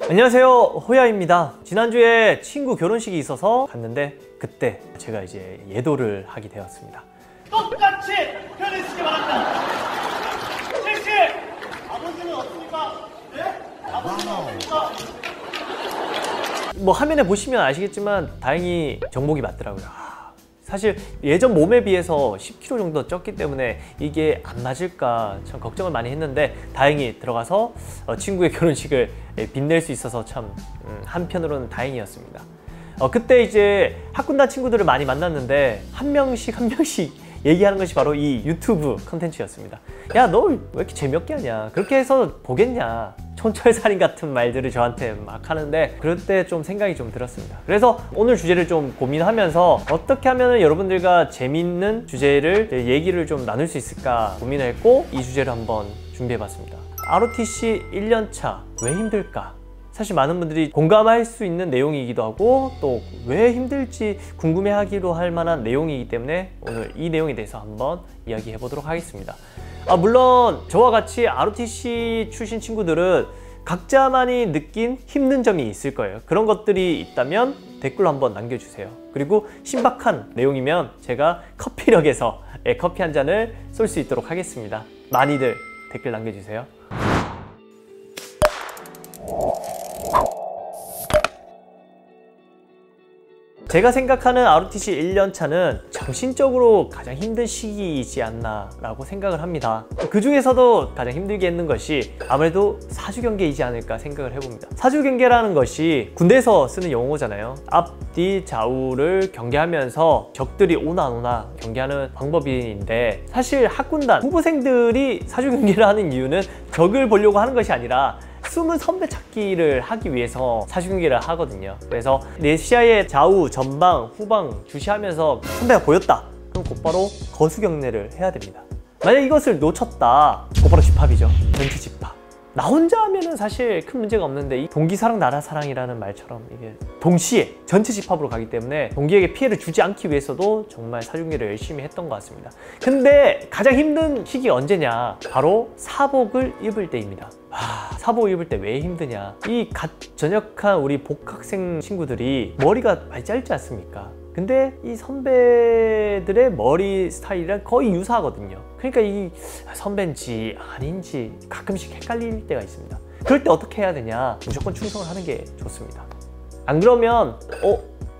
안녕하세요, 호야입니다. 지난주에 친구 결혼식이 있어서 갔는데 그때 제가 이제 예도를 하게 되었습니다. 똑같이 변해주시기 바랍니다. 실시! 아버지는 어떻습니까? 네? 아버지는 어떻습니까? 뭐 화면에 보시면 아시겠지만 다행히 정복이 맞더라고요. 사실 예전 몸에 비해서 10kg 정도 쪘기 때문에 이게 안 맞을까 참 걱정을 많이 했는데 다행히 들어가서 친구의 결혼식을 빛낼 수 있어서 참 한편으로는 다행이었습니다. 그때 이제 학군단 친구들을 많이 만났는데 한 명씩 얘기하는 것이 바로 이 유튜브 컨텐츠였습니다. 야, 너 왜 이렇게 재미없게 하냐, 그렇게 해서 보겠냐, 촌철살인 같은 말들을 저한테 막 하는데 그럴 때 좀 생각이 좀 들었습니다. 그래서 오늘 주제를 좀 고민하면서 어떻게 하면 여러분들과 재밌는 주제를 얘기를 좀 나눌 수 있을까 고민을 했고 이 주제를 한번 준비해봤습니다. ROTC 1년차 왜 힘들까? 사실 많은 분들이 공감할 수 있는 내용이기도 하고 또 왜 힘들지 궁금해하기로 할 만한 내용이기 때문에 오늘 이 내용에 대해서 한번 이야기해 보도록 하겠습니다. 물론 저와 같이 ROTC 출신 친구들은 각자만이 느낀 힘든 점이 있을 거예요. 그런 것들이 있다면 댓글로 한번 남겨주세요. 그리고 신박한 내용이면 제가 커피력에서 커피 한 잔을 쏠 수 있도록 하겠습니다. 많이들 댓글 남겨주세요. 제가 생각하는 ROTC 1년차는 정신적으로 가장 힘든 시기이지 않나 라고 생각을 합니다. 그 중에서도 가장 힘들게 했는 것이 아무래도 사주경계이지 않을까 생각을 해봅니다. 사주경계라는 것이 군대에서 쓰는 용어잖아요. 앞뒤 좌우를 경계하면서 적들이 오나 안 오나 경계하는 방법인데, 사실 학군단 후보생들이 사주경계를 하는 이유는 적을 보려고 하는 것이 아니라 숨은 선배 찾기를 하기 위해서 사주경계를 하거든요. 그래서 내 시야의 좌우, 전방, 후방 주시하면서 선배가 보였다, 그럼 곧바로 거수경례를 해야 됩니다. 만약 이것을 놓쳤다, 곧바로 집합이죠. 전체 집합. 나 혼자 하면은 사실 큰 문제가 없는데 이 동기사랑 나라사랑이라는 말처럼 이게 동시에 전체 집합으로 가기 때문에 동기에게 피해를 주지 않기 위해서도 정말 사주경계를 열심히 했던 것 같습니다. 근데 가장 힘든 시기가 언제냐? 바로 사복을 입을 때입니다. 사복 입을 때 왜 힘드냐? 이 갓 전역한 우리 복학생 친구들이 머리가 많이 짧지 않습니까? 근데 이 선배들의 머리 스타일이랑 거의 유사하거든요. 그러니까 이 선배인지 아닌지 가끔씩 헷갈릴 때가 있습니다. 그럴 때 어떻게 해야 되냐? 무조건 충성을 하는 게 좋습니다. 안 그러면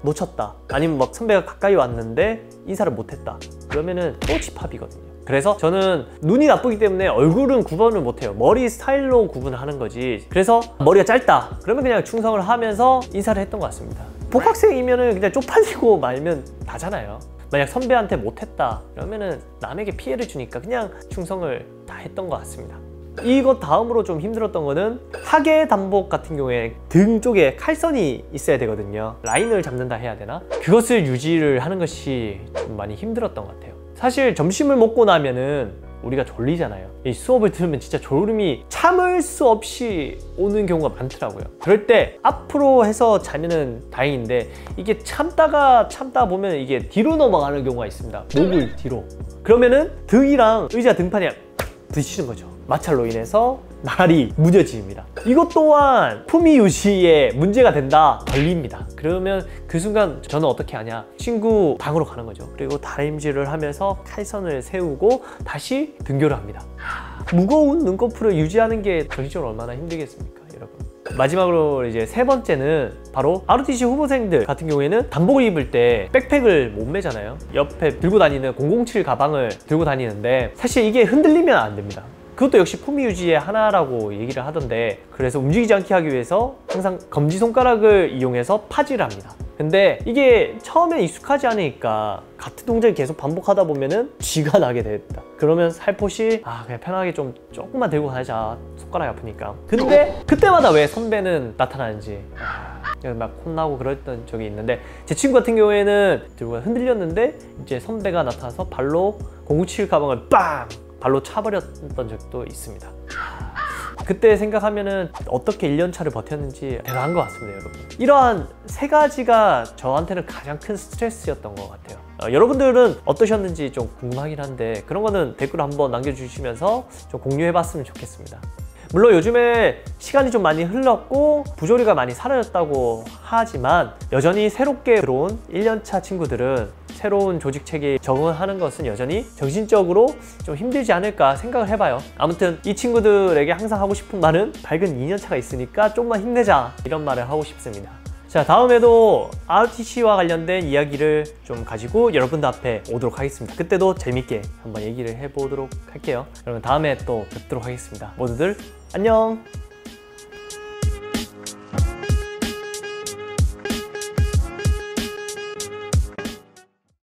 놓쳤다, 아니면 막 선배가 가까이 왔는데 인사를 못했다, 그러면은 또 집합이거든요. 그래서 저는 눈이 나쁘기 때문에 얼굴은 구분을 못해요. 머리 스타일로 구분을 하는 거지. 그래서 머리가 짧다 그러면 그냥 충성을 하면서 인사를 했던 것 같습니다. 복학생이면은 그냥 쪽팔리고 말면 다잖아요. 만약 선배한테 못했다 그러면은 남에게 피해를 주니까 그냥 충성을 다 했던 것 같습니다. 이것 다음으로 좀 힘들었던 거는 하계 단복 같은 경우에 등 쪽에 칼선이 있어야 되거든요. 라인을 잡는다 해야 되나? 그것을 유지를 하는 것이 좀 많이 힘들었던 것 같아요. 사실 점심을 먹고 나면은 우리가 졸리잖아요. 이 수업을 들으면 진짜 졸음이 참을 수 없이 오는 경우가 많더라고요. 그럴 때 앞으로 해서 자면은 다행인데 이게 참다 보면 이게 뒤로 넘어가는 경우가 있습니다. 목을 뒤로. 그러면은 등이랑 의자 등판이 부딪히는 거죠. 마찰로 인해서 날이 무뎌집니다. 이것 또한 품위 유지에 문제가 된다, 걸립니다. 그러면 그 순간 저는 어떻게 하냐? 친구 방으로 가는 거죠. 그리고 다림질을 하면서 칼선을 세우고 다시 등교를 합니다. 무거운 눈꺼풀을 유지하는 게 정신적으로 얼마나 힘들겠습니까, 여러분? 마지막으로 이제 세 번째는 바로 ROTC 후보생들 같은 경우에는 단복을 입을 때 백팩을 못 매잖아요. 옆에 들고 다니는 007 가방을 들고 다니는데 사실 이게 흔들리면 안 됩니다. 그것도 역시 품위 유지의 하나라고 얘기를 하던데, 그래서 움직이지 않게 하기 위해서 항상 검지손가락을 이용해서 파지를 합니다. 근데 이게 처음에 익숙하지 않으니까 같은 동작을 계속 반복하다 보면은 쥐가 나게 됐다. 그러면 살포시 그냥 편하게 좀 조금만 들고 다니자, 손가락이 아프니까. 근데 그때마다 왜 선배는 나타나는지 막 혼나고 그랬던 적이 있는데, 제 친구 같은 경우에는 들고 흔들렸는데 이제 선배가 나타나서 발로 007 가방을 빵! 발로 차버렸던 적도 있습니다. 그때 생각하면은 어떻게 1년차를 버텼는지 대단한 것 같습니다, 여러분. 이러한 세 가지가 저한테는 가장 큰 스트레스였던 것 같아요. 여러분들은 어떠셨는지 좀 궁금하긴 한데 그런 거는 댓글로 한번 남겨주시면서 좀 공유해봤으면 좋겠습니다. 물론 요즘에 시간이 좀 많이 흘렀고 부조리가 많이 사라졌다고 하지만 여전히 새롭게 들어온 1년차 친구들은 새로운 조직 체계에 적응하는 것은 여전히 정신적으로 좀 힘들지 않을까 생각을 해봐요. 아무튼 이 친구들에게 항상 하고 싶은 말은 밝은 2년차가 있으니까 좀만 힘내자, 이런 말을 하고 싶습니다. 자, 다음에도 ROTC와 관련된 이야기를 좀 가지고 여러분들 앞에 오도록 하겠습니다. 그때도 재밌게 한번 얘기를 해보도록 할게요. 여러분 다음에 또 뵙도록 하겠습니다. 모두들 안녕!